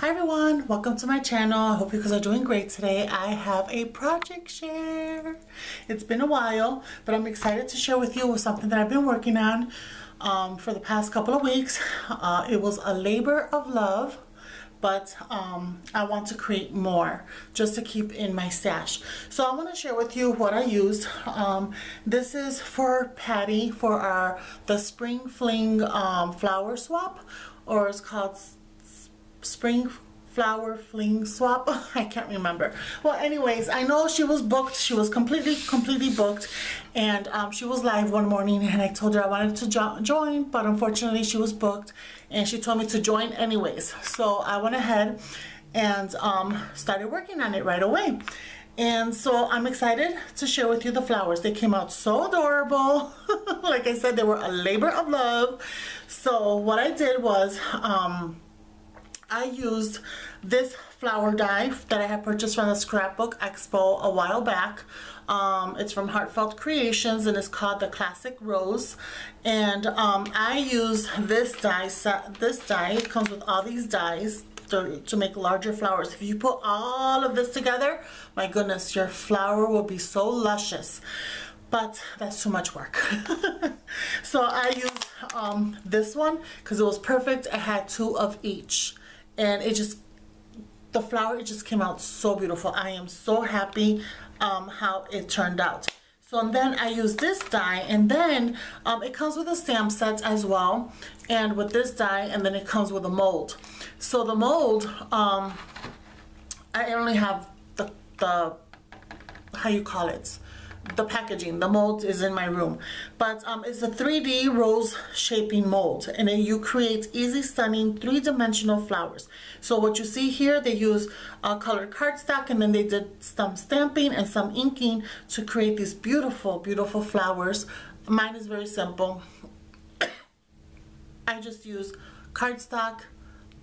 Hi everyone, welcome to my channel. I hope you guys are doing great today. I have a project share. It's been a while, but I'm excited to share with you something that I've been working on for the past couple of weeks. It was a labor of love, but I want to create more just to keep in my stash. So I want to share with you what I used. This is for Patty for the Spring Fling flower swap, or it's called Spring Flower Fling Swap. I can't remember. Well, anyways, I know she was booked. She was completely booked, and she was live one morning, and I told her I wanted to join, but unfortunately she was booked, and she told me to join anyways. So I went ahead and started working on it right away. And so I'm excited to share with you the flowers. They came out so adorable. Like I said, they were a labor of love. So what I did was I used this flower die that I had purchased from the Scrapbook Expo a while back. It's from Heartfelt Creations, and it's called the Classic Rose. And I used this die set. This die, it comes with all these dies to make larger flowers. If you put all of this together, my goodness, your flower will be so luscious. But that's too much work. So I used this one because it was perfect. I had 2 of each. And the flower, it just came out so beautiful. I am so happy how it turned out. So and then I used this die, and then it comes with a stamp set as well, and with this die, and then it comes with a mold. So the mold, I only have the how you call it, the packaging. The mold is in my room, but it's a 3D rose shaping mold, and then you create easy, stunning 3-dimensional flowers. So what you see here, they use colored cardstock, and then they did some stamping and some inking to create these beautiful flowers. Mine is very simple. I just use cardstock.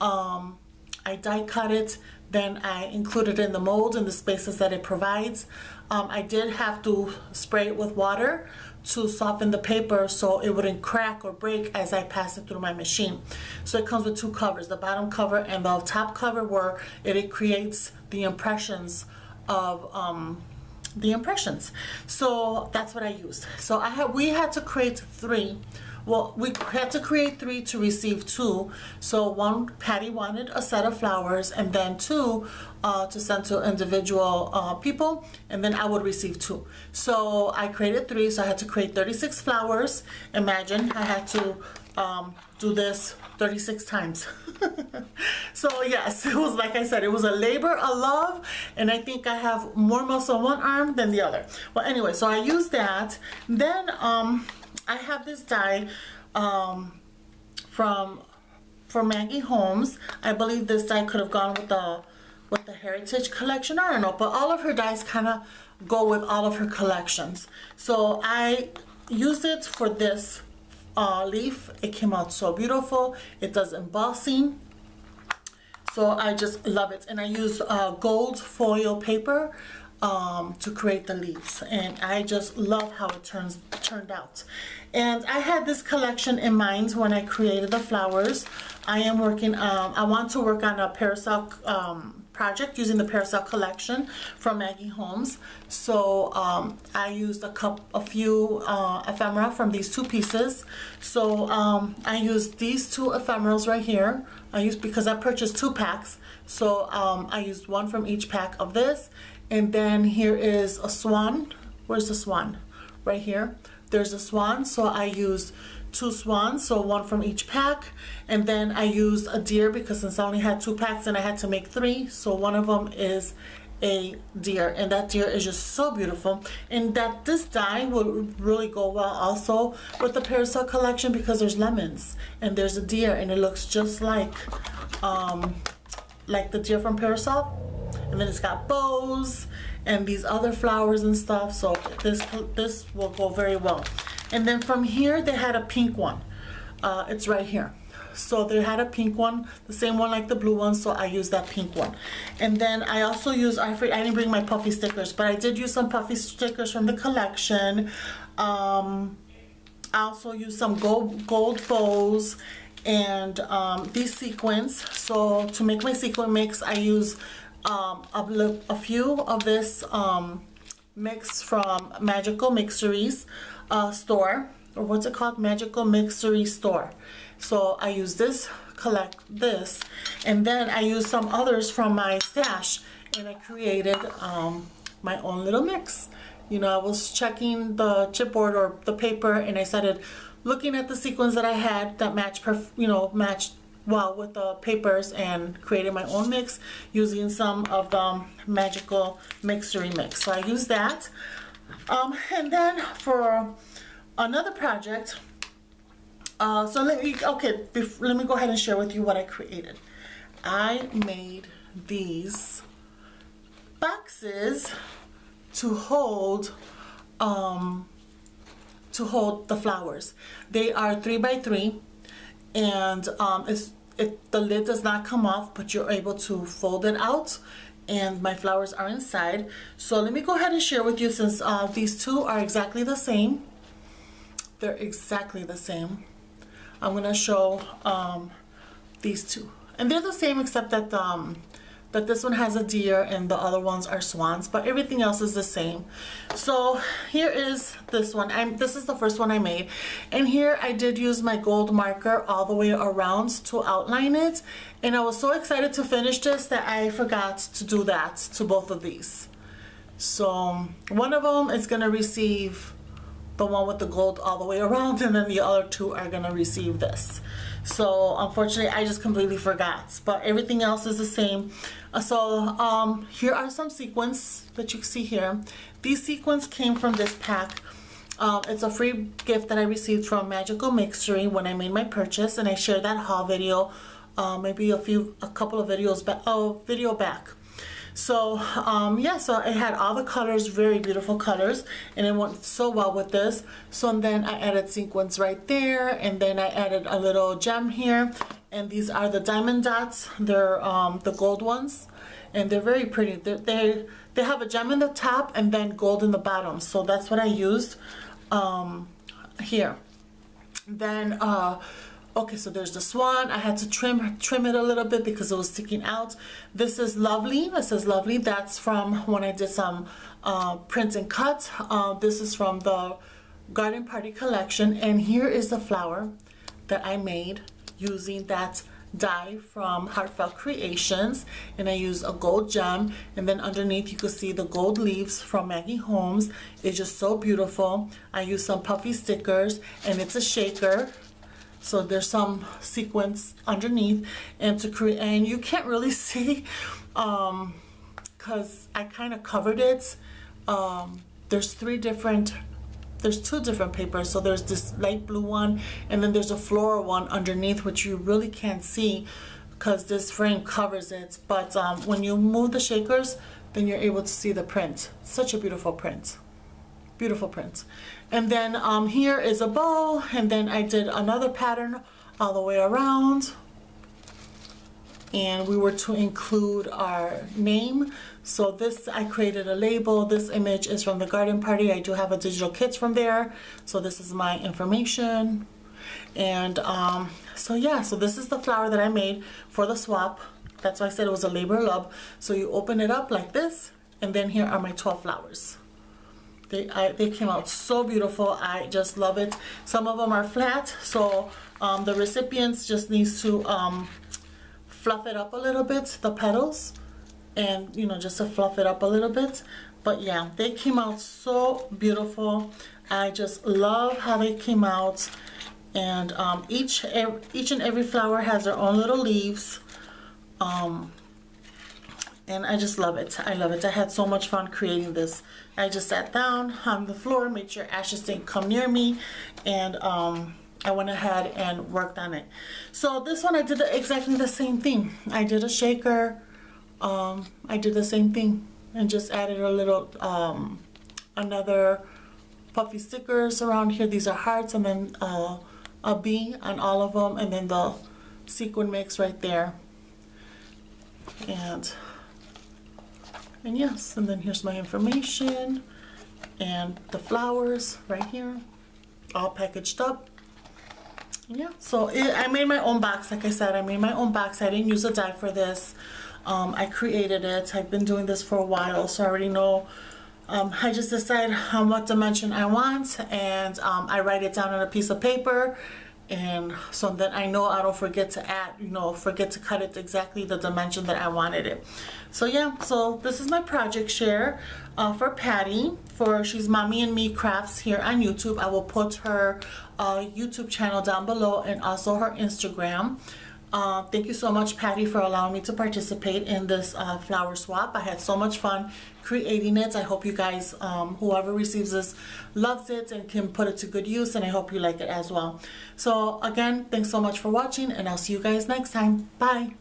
I die cut it, then I include it in the mold in the spaces that it provides. I did have to spray it with water to soften the paper so it wouldn't crack or break as I pass it through my machine. So it comes with 2 covers, the bottom cover and the top cover, where it creates the impressions of the impressions. So that's what I used. So we had to create 3. Well, we had to create 3 to receive 2. So 1, Patty wanted a set of flowers, and then 2 to send to individual people, and then I would receive 2. So I created 3, so I had to create 36 flowers. Imagine I had to do this 36 times. So yes, it was, like I said, it was a labor of love, and I think I have more muscle on one arm than the other. Well, anyway, so I used that. Then I have this die for Maggie Holmes. I believe this die could have gone with the Heritage collection. I don't know, but all of her dies kind of go with all of her collections. So I used it for this leaf. It came out so beautiful. It does embossing. So I just love it. And I used gold foil paper to create the leaves, and I just love how it turned out. And I had this collection in mind when I created the flowers. I am working I want to work on a parasol project using the parasol collection from Maggie Holmes. So I used a few ephemera from these 2 pieces. So I used these 2 ephemerals right here. Because I purchased 2 packs, so I used 1 from each pack of this. And then here is a swan. Where's the swan? Right here. There's a swan, so I used 2 swans, so 1 from each pack. And then I used a deer, because since I only had 2 packs and I had to make 3, so one of them is a deer, and that deer is just so beautiful. And this die will really go well also with the parasol collection, because there's lemons and there's a deer, and it looks just like the deer from Parasol. And then it's got bows and these other flowers and stuff, so this will go very well. And then from here they had a pink one. It's right here. So they had a pink one, the same one like the blue one, so I used that pink one. And then I also used, I didn't bring my puffy stickers, but I did use some puffy stickers from the collection. I also used some gold bows, And these sequins, so to make my sequin mix, I use a few of this mix from Magical Mixeries store, or what's it called, Magical Mixery store. So I use this, collect this, and then I use some others from my stash, and I created my own little mix. You know, I was checking the chipboard or the paper, and I started looking at the sequins that I had that matched well with the papers, and created my own mix using some of the Magical Mixery mix. So I use that. And then for another project, so let me go ahead and share with you what I created. I made these boxes to hold the flowers. They are 3x3, and the lid does not come off, but you're able to fold it out, and my flowers are inside. So let me go ahead and share with you, since these two are exactly the same. They're exactly the same. I'm gonna show these two, and they're the same except that that this one has a deer and the other ones are swans, but everything else is the same. So here is this one. This is the first one I made, and here I did use my gold marker all the way around to outline it, and I was so excited to finish this that I forgot to do that to both of these. So one of them is gonna receive the one with the gold all the way around, and then the other two are gonna receive this. So unfortunately I just completely forgot, but everything else is the same. So here are some sequins that you can see here. These sequins came from this pack. It's a free gift that I received from Magical Mixery when I made my purchase, and I shared that haul video maybe a couple of videos back, video back. So yeah, so it had all the colors, very beautiful colors, and it went so well with this. So then I added sequins right there, and then I added a little gem here, and these are the diamond dots. They're the gold ones, and they're very pretty. They have a gem in the top and then gold in the bottom, so that's what I used here. Then okay, so there's the swan. I had to trim it a little bit because it was sticking out. This is lovely. This is lovely. That's from when I did some print and cut. This is from the Garden Party collection, and here is the flower that I made using that die from Heartfelt Creations, and I used a gold gem, and then underneath you can see the gold leaves from Maggie Holmes. It's just so beautiful. I used some puffy stickers, and it's a shaker. So there's some sequins underneath, and you can't really see because I kind of covered it. There's two different papers. So there's this light blue one, and then there's a floral one underneath, which you really can't see because this frame covers it. But when you move the shakers, then you're able to see the print. Such a beautiful print. Beautiful print. And then here is a bow, and then I did another pattern all the way around, and we were to include our name. So this, I created a label. This image is from the Garden Party. I do have a digital kit from there, so this is my information. And so yeah, so this is the flower that I made for the swap. That's why I said it was a labor of love. So you open it up like this, and then here are my 12 flowers. They came out so beautiful. I just love it. Some of them are flat, so the recipients just needs to fluff it up a little bit, the petals, and you know, just to fluff it up a little bit. But yeah, they came out so beautiful. I just love how they came out, and each and every flower has their own little leaves. And I just love it. I love it. I had so much fun creating this. I just sat down on the floor, made sure ashes didn't come near me, and I went ahead and worked on it. So this one I did exactly the same thing. I did a shaker. I did the same thing and just added a little another puffy stickers around here. These are hearts, and then a bee on all of them, and then the sequin mix right there. And yes, and then here's my information and the flowers right here, all packaged up. yeah, so I made my own box. Like I said, I made my own box. I didn't use a die for this. I created it. I've been doing this for a while, so I already know. I just decide what dimension I want, and I write it down on a piece of paper, and so that I know I don't forget to add, forget to cut it exactly the dimension that I wanted it. So yeah, so this is my project share for Patty, for She's Mommy and Me Crafts here on YouTube. I will put her YouTube channel down below and also her Instagram. Thank you so much, Patty, for allowing me to participate in this flower swap. I had so much fun creating it. I hope you guys, whoever receives this, loves it and can put it to good use, and I hope you like it as well. So again, thanks so much for watching, and I'll see you guys next time. Bye.